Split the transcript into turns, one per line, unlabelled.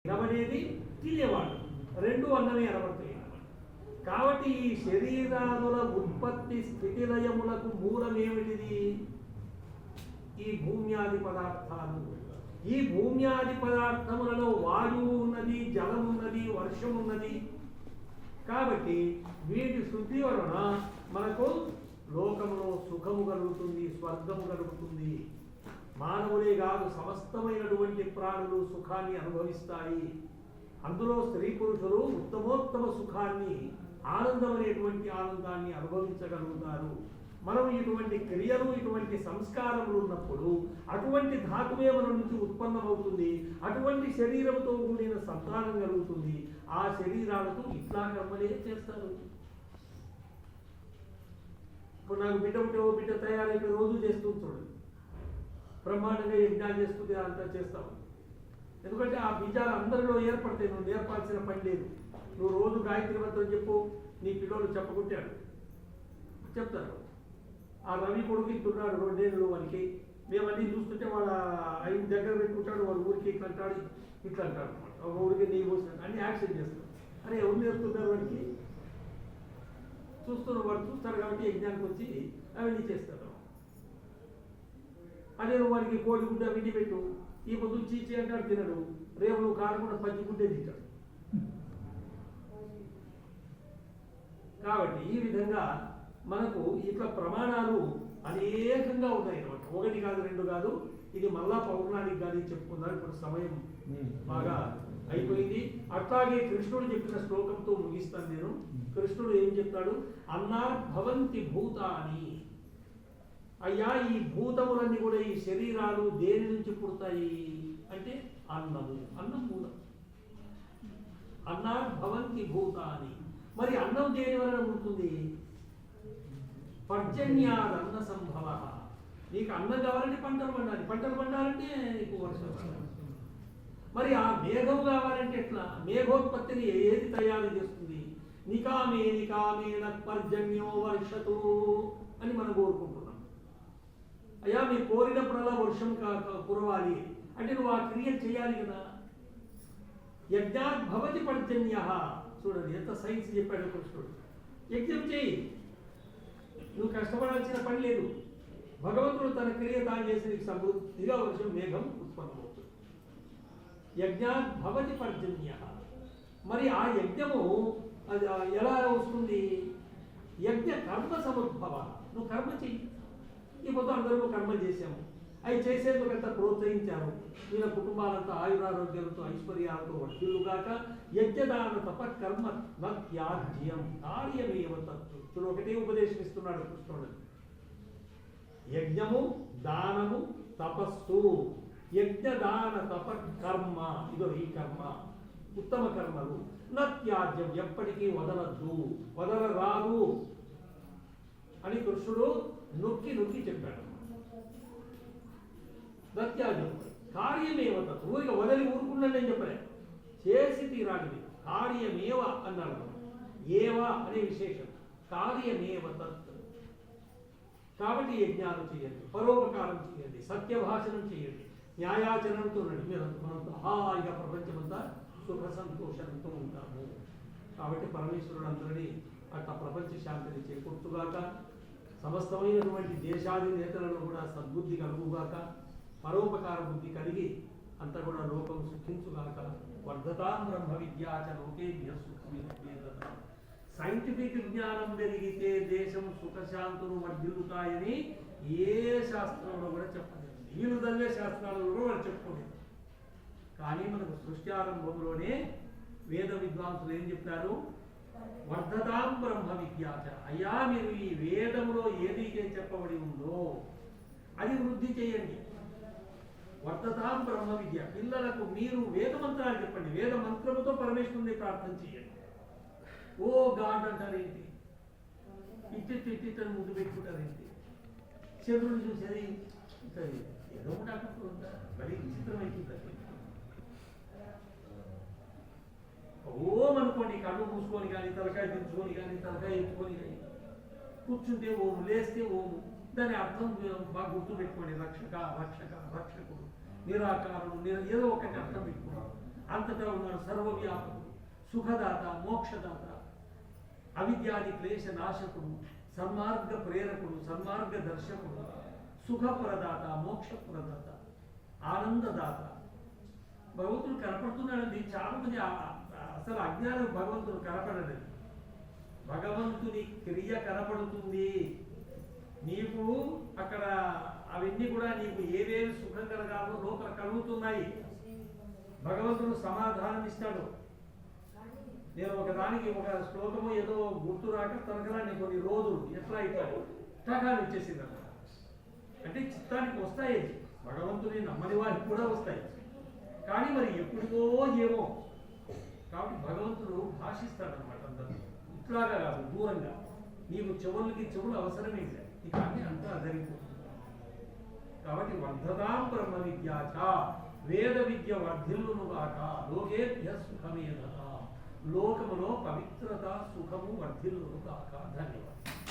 తినబడేది తినేవాడు రెండు అన్నమే అనబడతాయి. కాబట్టి ఈ శరీరాదుల ఉత్పత్తి స్థితిలయములకు మూలమేమిటిది? ఈ భూమ్యాది పదార్థాలు. ఈ భూమ్యాది పదార్థములలో వాయువు ఉన్నది, జలం ఉన్నది, వర్షం ఉన్నది. కాబట్టి వీటి శుద్ధి వలన మనకు లోకములో సుఖము కలుగుతుంది, స్వర్గము కలుగుతుంది. మానవులే కాదు, సమస్తమైనటువంటి ప్రాణులు సుఖాన్ని అనుభవిస్తాయి. అందులో స్త్రీ పురుషులు ఉత్తమోత్తమ సుఖాన్ని, ఆనందమైనటువంటి ఆనందాన్ని అనుభవించగలుగుతారు. మనం ఇటువంటి క్రియలు, ఇటువంటి సంస్కారములు ఉన్నప్పుడు అటువంటి ధాతువే మన నుంచి ఉత్పన్నమవుతుంది. అటువంటి శరీరంతో కూడిన సంతానం కలుగుతుంది. ఆ శరీరాలతో ఇట్లా కర్మలే చేస్తారు. ఇప్పుడు నాకు బిడ్డ ఉంటే ఓ బిడ్డ తయారైపోయి రోజు చేస్తూ చూడండి, బ్రహ్మాండంగా యజ్ఞాలు చేస్తుంది, అంతా చేస్తావు. ఎందుకంటే ఆ బీజాలు అందరిలో ఏర్పడతాయి. నువ్వు నేర్పాల్సిన పని లేదు. నువ్వు రోజు గాయత్రి మంత్రం చెప్పు, నీ పిల్లలు చెప్పకుంటాడు చెప్తారు. ఆ రవి కొడుకు ఇస్తున్నాడు 2 ఏళ్ళు వానికి. మేమన్నీ చూస్తుంటే వాళ్ళ ఆయన దగ్గర పెట్టుకుంటాడు, వాడు ఊరికి ఇట్లా అంటాడు, ఇట్లా అంటాడు, ఊరికి నీ పోస్తాడు, అన్ని యాక్షన్ చేస్తాడు. అరే ఎవరు నేర్పుతున్నారు వాడికి? చూస్తున్నారు, వాడు చూస్తారు కాబట్టి యజ్ఞానికి వచ్చి అవన్నీ చేస్తారు. అదే నువ్వు వాడికి కోడి గుడ్డ విండి పెట్టు, ఈ పొద్దులు చీచి అంటాడు, తినడు. రేపు నువ్వు కాకుండా పచ్చిగుడ్డే తింటాడు. కాబట్టి ఈ విధంగా మనకు ఇట్లా ప్రమాణాలు అనేకంగా ఉన్నాయి అన్నమాట. 1 కాదు 2 కాదు. ఇది మళ్ళా పౌర్ణానికి కానీ చెప్పుకున్నారు. ఇప్పుడు సమయం బాగా అయిపోయింది. అట్లాగే కృష్ణుడు చెప్పిన శ్లోకంతో ముగిస్తాను నేను. కృష్ణుడు ఏం చెప్తాడు? అన్నార్భవంతి భూతాని. అయ్యా, ఈ భూతములన్నీ కూడా, ఈ శరీరాలు దేని నుంచి పుడతాయి అంటే అన్నము. అన్నం మూలం. అన్నార్భవంతి భూతాని. మరి అన్నం దేని వలన పుడుతుంది? పర్జన్యాదన్న సంభవ. నీకు అన్నం కావాలంటే పంటలు పండాలి, పంటలు పండాలంటే నీకు వర్షం పడాలి. మరి ఆ మేఘం కావాలంటే ఎట్లా? మేఘోత్పత్తిని ఏది తయారు చేస్తుంది? నికామే నికామేన పర్జన్యో వర్షతు అని మనం కోరుకుంటున్నాం. అయ్యా, మీరు కోరినప్పుడల్లా వర్షం కురవాలి అంటే నువ్వు ఆ క్రియ చేయాలి కదా. యజ్ఞాత్ భవతి పర్జన్య. చూడండి ఎంత సైన్స్ చెప్పాడు కృష్ణుడు. యజ్ఞం చేయి, నువ్వు కష్టపడాల్సిన పని లేదు. భగవంతుడు తన క్రియ తాను చేసి నీకు సమృద్ధిగా వర్షం, మేఘం ఉత్పన్నమవుతుంది. యజ్ఞాత్ భవతి పర్జన్య. మరి ఆ యజ్ఞము అది ఎలా వస్తుంది? యజ్ఞ కర్మ సముద్భవ. నువ్వు కర్మ చెయ్యి. ఈ పొద్దు అందరూ కర్మ చేశాము, అవి చేసేందుకు ఎంత ప్రోత్సహించారు. వీళ్ళ కుటుంబాలంతా ఆయురారోగ్యాలతో ఐశ్వర్యాలతో వర్ధిల్లుగాక. యజ్ఞదాన తప కర్మ త్యాజ్యం కార్యమేవ తత్తు. చూడు, ఒకటే ఉపదేశం ఇస్తున్నాడు కృష్ణుడు. యజ్ఞము, దానము, తపస్సు. యజ్ఞదాన తప కర్మ, ఇదో ఈ కర్మ ఉత్తమ కర్మలు. నత్యాజ్యం, ఎప్పటికీ వదలద్దు, వదలరాదు అని కృష్ణుడు నొక్కి నొక్కి చెప్పాడు. నత్యాజ్యం కార్యమేవ తత్. ఊరిక వదలి ఊరుకున్నాడు అని చెప్పలే, చేసి తీరాలి. కార్యమేవ అన్నాడు. ఏవ అనే విశేషం. కార్యమేవ తత్. కాబట్టి యజ్ఞాలు చేయండి, పరోపకారం చేయండి, సత్యభాషణం చేయండి, న్యాయాచరణతో నడి. మీరు మనంతా హాయిగా ప్రపంచమంతా సుఖ సంతోషంతో ఉంటాము. కాబట్టి పరమేశ్వరుడు అందరినీ అట్లా ప్రపంచ శాంతిని చేకూర్చుగాక. సమస్తమైనటువంటి దేశాది నేతలను కూడా సద్బుద్ధి కలుగుగాక. పరోపకార బుద్ధి కలిగి అంతా కూడా లోకం సుఖించుగాక. వర్ధతాం బ్రహ్మ విద్యాచ లోకేభ్య సుఖమిత్యేతత్. సైంటిఫిక్ జ్ఞానం పెరిగితే దేశం సుఖశాంతులు వర్ధిల్లుతాయని ఏ శాస్త్రంలో కూడా చెప్పలేదు. వీళ్ళు చదివే శాస్త్రాలలో కూడా వాళ్ళు చెప్పుకోలేదు. కానీ మనకు సృష్టి ఆరంభంలోనే వేద విద్వాంసులు ఏం చెప్పారు? వర్ధతాం బ్రహ్మ విద్యాచ. అయ్యా, మీరు ఈ వేదములో ఏదైతే చెప్పబడి ఉందో అది వృద్ధి చేయండి. వర్ధతాం బ్రహ్మ విద్య. పిల్లలకు మీరు వేద మంత్రాలు చెప్పండి. వేద మంత్రముతో పరమేశ్వరుని ప్రార్థన చేయండి. ఓ గాడ్ అంటారేంటి? ఇట్టి ముందు పెట్టుకుంటారేంటి? చంద్రుని చూసేది ఏదో ఒకటి ఉంటా, మరి విచిత్రమైంది. ఓం అనుకోండి, కళ్ళు మూసుకొని కానీ, తలకాయ దించుకొని కానీ, తలకాయ ఎత్తుకొని కానీ కూర్చుంటే ఓము, లేస్తే ఓము. దాని అర్థం బాగా గుర్తు పెట్టుకోండి. రక్షక, రక్షక, రక్షకుడు, నిరాకారుడు, ఏదో ఒకటి అర్థం పెట్టుకోండి. అంతటా ఉన్నాడు, సర్వవ్యాపకుడు, సుఖదాత, మోక్షదాత, అవిద్యాది క్లేశ నాశకుడు, సన్మార్గ ప్రేరకుడు, సన్మార్గ దర్శకుడు, సుఖప్రదాత, మోక్షప్రదాత, ఆనందదాత. భగవంతుడు కనపడుతున్నాడండి. చాలా మంది అసలు అజ్ఞానం భగవంతుడు కనపడలేదు. భగవంతుని క్రియ కనపడుతుంది నీకు. అక్కడ అవన్నీ కూడా నీకు ఏవేవి సుఖం కలగాలో లోపల కలుగుతున్నాయి. భగవంతుడు సమాధానం ఇస్తాడు. నేను ఒకదానికి ఒక శ్లోకము ఏదో గుర్తు రాక తనకరాన్ని కొన్ని రోజులు ఎట్లా ఇట్లా టకాలు ఇచ్చేసింది అన్నమాట. అంటే చిత్తానికి వస్తాయి, భగవంతుని నమ్మని వారికి కూడా వస్తాయి, కానీ మరి ఎప్పుడుదో ఏమో. కాబట్టి భగవంతుడు భాషిస్తాడనమాట అందరూ. ఇట్లాగా కాదు, దూరంగా. నీకు చెవులకి చెవులు అవసరమే లేదు, ఇక అన్ని అంతా జరిగిపోతుంది. కాబట్టి వర్ధతాం బ్రహ్మ విద్యాచ, వేద విద్య వర్ధిల్లును గాక, లోకేభ్య సుఖమేధ, లోకములో పవిత్రత సుఖము వర్ధిల్లును గాక. ధన్యవాదాలు.